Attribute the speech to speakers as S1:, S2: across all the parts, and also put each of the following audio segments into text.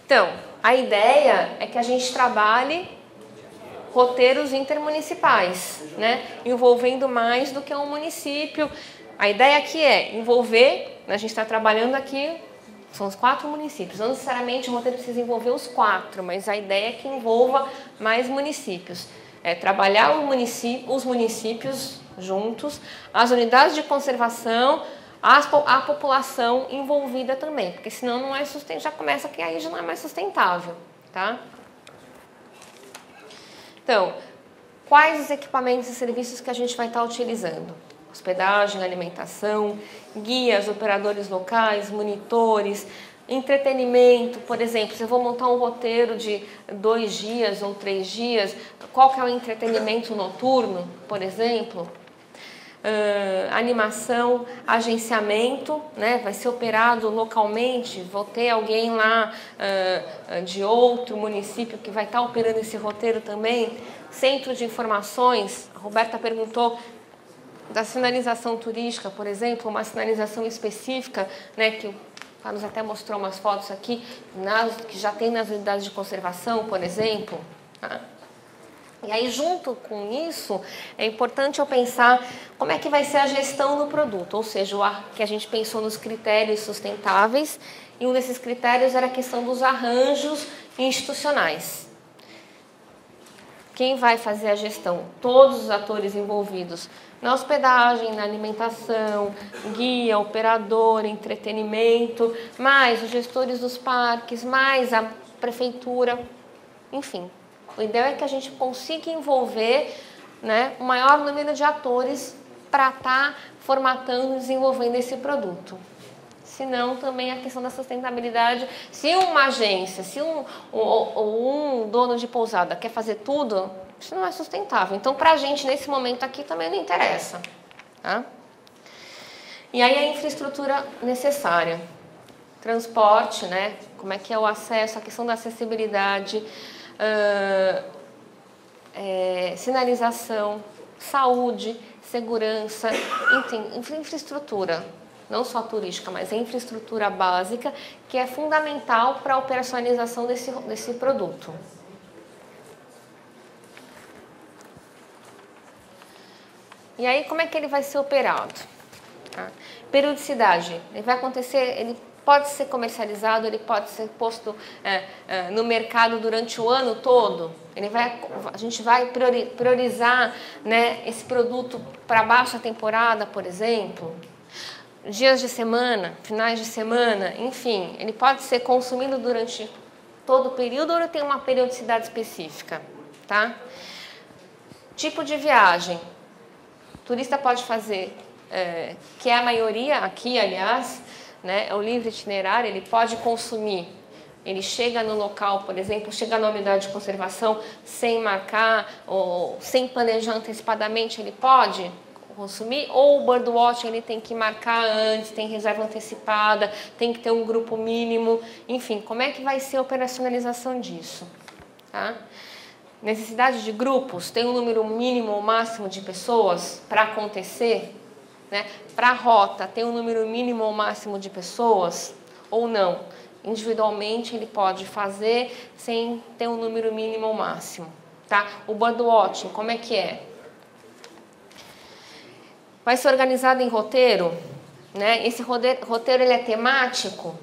S1: Então, a ideia é que a gente trabalhe roteiros intermunicipais, né? Envolvendo mais do que um município. A ideia aqui é envolver, a gente está trabalhando aqui, são os 4 municípios. Não necessariamente o roteiro precisa envolver os 4, mas a ideia é que envolva mais municípios. É trabalhar os municípios juntos, as unidades de conservação, a população envolvida também, porque senão não é sustentável, já começa que aí já não é mais sustentável, tá? Então, quais os equipamentos e serviços que a gente vai estar utilizando? Hospedagem, alimentação, guias, operadores locais, monitores, entretenimento, por exemplo, se eu vou montar um roteiro de 2 dias ou 3 dias, qual que é o entretenimento noturno, por exemplo? Animação, agenciamento, né? Vai ser operado localmente, vou ter alguém lá de outro município que vai estar operando esse roteiro também. Centro de informações, a Roberta perguntou da sinalização turística, por exemplo, uma sinalização específica, né, que o Carlos até mostrou umas fotos aqui, que já tem nas unidades de conservação, por exemplo. Tá? E aí, junto com isso, é importante eu pensar como é que vai ser a gestão do produto, ou seja, que a gente pensou nos critérios sustentáveis, e um desses critérios era a questão dos arranjos institucionais. Quem vai fazer a gestão? Todos os atores envolvidos na hospedagem, na alimentação, guia, operador, entretenimento, mais os gestores dos parques, mais a prefeitura, enfim. O ideal é que a gente consiga envolver, né, o maior número de atores para estar formatando e desenvolvendo esse produto. Senão, também a questão da sustentabilidade. Se uma agência, se um dono de pousada quer fazer tudo, isso não é sustentável. Então, para a gente, nesse momento aqui, também não interessa. Tá? E aí, a infraestrutura necessária. Transporte, né? Como é que é o acesso, a questão da acessibilidade, sinalização, saúde, segurança, enfim, infraestrutura. Não só turística, mas a infraestrutura básica, que é fundamental para a operacionalização desse produto. E aí, como é que ele vai ser operado? Tá? Periodicidade. Ele vai acontecer, ele pode ser comercializado, ele pode ser posto no mercado durante o ano todo. A gente vai priorizar, né, esse produto para baixa temporada, por exemplo. Dias de semana, finais de semana, enfim, ele pode ser consumido durante todo o período ou ele tem uma periodicidade específica, tá? Tipo de viagem. O turista pode fazer, que é a maioria aqui, aliás, né, é o livre itinerário, ele pode consumir. Ele chega no local, por exemplo, chega na unidade de conservação sem marcar ou sem planejar antecipadamente, ele pode consumir, ou o birdwatching ele tem que marcar antes, tem reserva antecipada, tem que ter um grupo mínimo, enfim, como é que vai ser a operacionalização disso? Tá? Necessidade de grupos, tem um número mínimo ou máximo de pessoas para acontecer? Né? Para a rota, tem um número mínimo ou máximo de pessoas ou não? Individualmente ele pode fazer sem ter um número mínimo ou máximo. Tá? O birdwatching, como é que é? Vai ser organizado em roteiro, né? Esse roteiro ele é temático,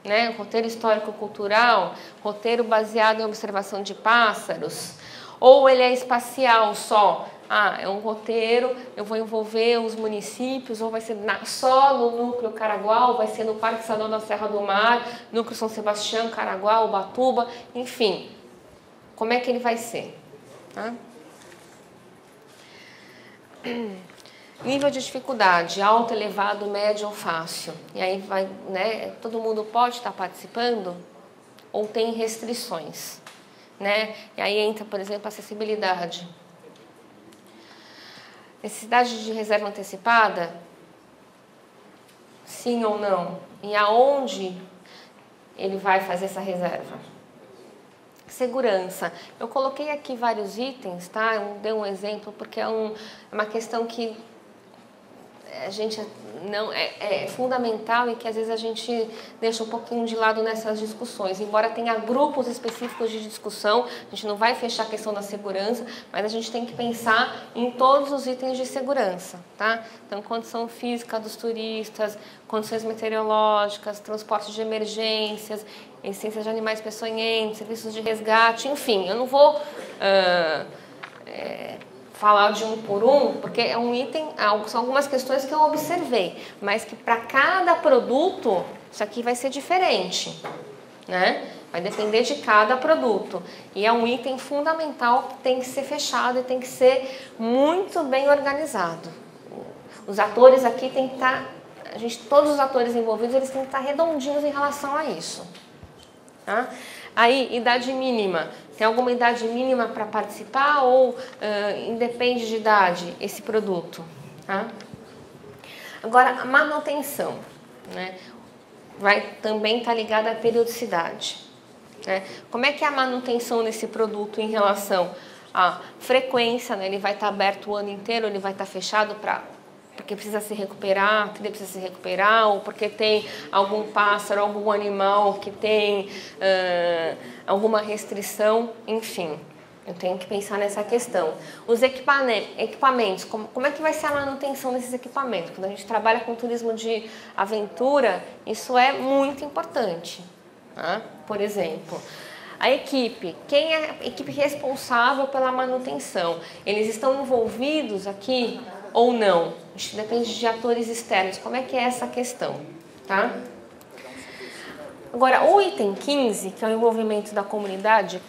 S1: né? Roteiro histórico-cultural, roteiro baseado em observação de pássaros, ou ele é espacial só? É um roteiro, eu vou envolver os municípios, ou vai ser só no núcleo Caraguá, vai ser no Parque Estadual da Serra do Mar, núcleo São Sebastião, Caraguá, Ubatuba, enfim. Como é que ele vai ser? Tá? Nível de dificuldade, alto, elevado, médio ou fácil. E aí vai, né, todo mundo pode estar participando ou tem restrições, né? E aí entra, por exemplo, a acessibilidade. Necessidade de reserva antecipada? Sim ou não? E aonde ele vai fazer essa reserva? Segurança. Eu coloquei aqui vários itens, tá? Eu dei um exemplo porque é uma questão que a gente não é fundamental e que às vezes a gente deixa um pouquinho de lado nessas discussões. Embora tenha grupos específicos de discussão, a gente não vai fechar a questão da segurança, mas a gente tem que pensar em todos os itens de segurança, tá? Então, condição física dos turistas, condições meteorológicas, transporte de emergências, essências de animais peçonhentos, serviços de resgate, enfim, eu não vou falar de um por um, porque é um item, são algumas questões que eu observei, mas que para cada produto isso aqui vai ser diferente, né? Vai depender de cada produto. E é um item fundamental que tem que ser fechado e tem que ser muito bem organizado. Os atores aqui têm que estar, todos os atores envolvidos, eles têm que estar redondinhos em relação a isso. Tá? Aí, idade mínima. Tem alguma idade mínima para participar ou independe de idade esse produto? Tá? Agora, a manutenção, né? Vai também estar ligada à periodicidade. Né? Como é que é a manutenção nesse produto em relação à frequência? Né? Ele vai estar aberto o ano inteiro, ele vai estar fechado porque precisa se recuperar, porque precisa se recuperar, ou porque tem algum pássaro, algum animal que tem alguma restrição, enfim. Eu tenho que pensar nessa questão. Os equipamentos, como é que vai ser a manutenção desses equipamentos? Quando a gente trabalha com turismo de aventura, isso é muito importante. Tá? Por exemplo, a equipe, quem é a equipe responsável pela manutenção? Eles estão envolvidos aqui ou não? Isso depende de atores externos. Como é que é essa questão? Tá? Agora, o item 15, que é o envolvimento da comunidade,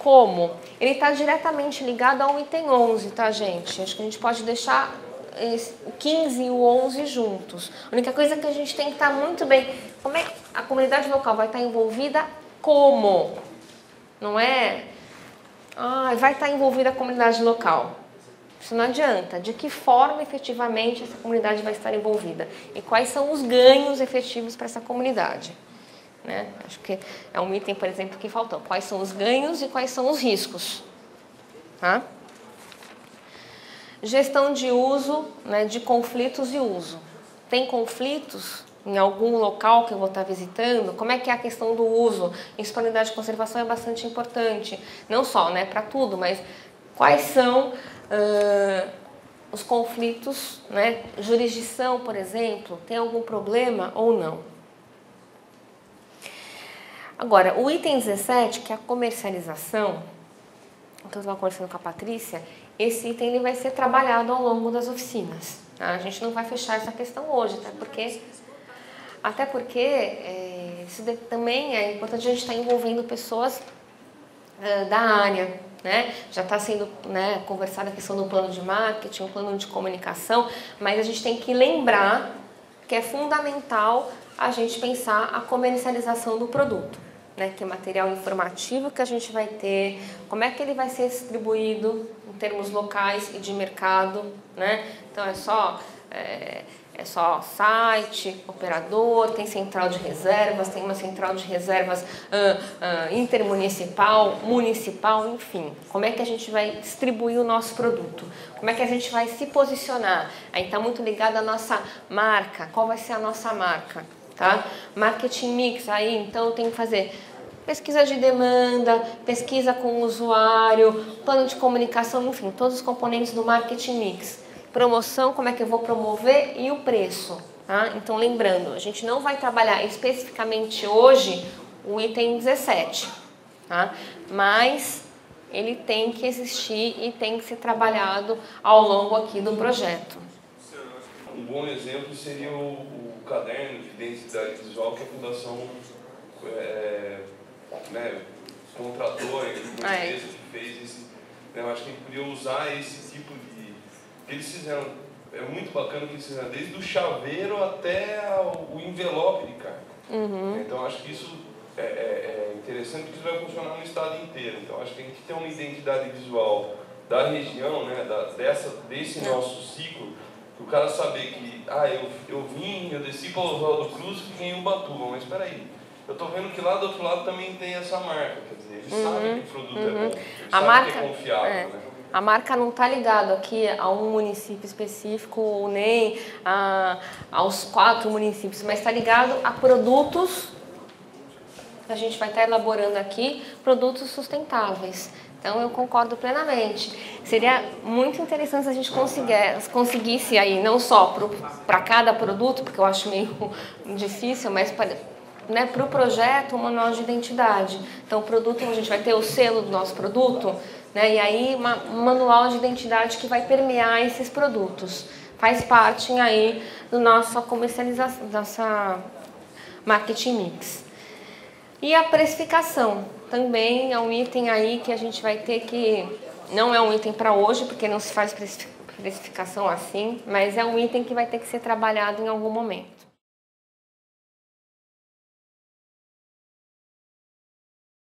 S1: ele está diretamente ligado ao item 11, tá, gente? Acho que a gente pode deixar o 15 e o 11 juntos. A única coisa que a gente tem que estar muito bem... Como é que a comunidade local vai estar envolvida? Como? Não é... vai estar envolvida a comunidade local. Isso não adianta. De que forma efetivamente essa comunidade vai estar envolvida? E quais são os ganhos efetivos para essa comunidade? Né? Acho que é um item, por exemplo, que faltou. Quais são os ganhos e quais são os riscos? Tá? Gestão de uso, né, de conflitos e uso. Tem conflitos em algum local que eu vou estar visitando? Como é que é a questão do uso? Isso para a unidade de conservação é bastante importante. Não só, né, para tudo, mas quais são os conflitos, né? Jurisdição, por exemplo, tem algum problema ou não? Agora, o item 17, que é a comercialização, então eu estava conversando com a Patrícia, esse item ele vai ser trabalhado ao longo das oficinas. Tá? A gente não vai fechar essa questão hoje, até porque isso também é importante a gente estar envolvendo pessoas da área. Né? Já está sendo conversada a questão do plano de marketing, o plano de comunicação, mas a gente tem que lembrar que é fundamental a gente pensar a comercialização do produto, né? Que é material informativo que a gente vai ter, como é que ele vai ser distribuído em termos locais e de mercado, né? Então é só site, operador, tem central de reservas, tem uma central de reservas intermunicipal, municipal, enfim. Como é que a gente vai distribuir o nosso produto? Como é que a gente vai se posicionar? Aí está muito ligado à nossa marca. Qual vai ser a nossa marca? Tá? Marketing mix, aí então tem que fazer pesquisa de demanda, pesquisa com o usuário, plano de comunicação, enfim, todos os componentes do marketing mix. Promoção, como é que eu vou promover e o preço. Tá? Então, lembrando, a gente não vai trabalhar especificamente hoje o item 17, tá? Mas ele tem que existir e tem que ser trabalhado ao longo aqui do projeto.
S2: Um bom exemplo seria o caderno de identidade visual que a Fundação contratou, uma empresa que fez esse. Eu acho que a gente podia usar esse tipo de... Eles fizeram, é muito bacana que eles fizeram, desde o chaveiro até o envelope de carta.
S1: Uhum.
S2: Então acho que isso é interessante porque isso vai funcionar no estado inteiro. Então acho que tem que ter uma identidade visual da região, né, desse nosso ciclo, que o cara saber que, eu desci para Oswaldo Cruz e fiquei em Ubatuba, mas espera aí, eu estou vendo que lá do outro lado também tem essa marca, quer dizer, eles sabem que o produto é bom, eles sabem que é confiável, né?
S1: a marca não está ligada aqui a um município específico ou nem aos 4 municípios, mas está ligado a produtos. A gente vai estar elaborando aqui produtos sustentáveis. Então eu concordo plenamente. Seria muito interessante se a gente conseguisse aí, não só para cada produto, porque eu acho meio difícil, mas para o projeto, um manual de identidade. Então o produto, a gente vai ter o selo do nosso produto, né, e aí um manual de identidade que vai permear esses produtos. Faz parte aí do nossa comercialização, nossa marketing mix. E a precificação também é um item aí que a gente vai ter que... Não é um item para hoje, porque não se faz precificação assim, mas é um item que vai ter que ser trabalhado em algum momento.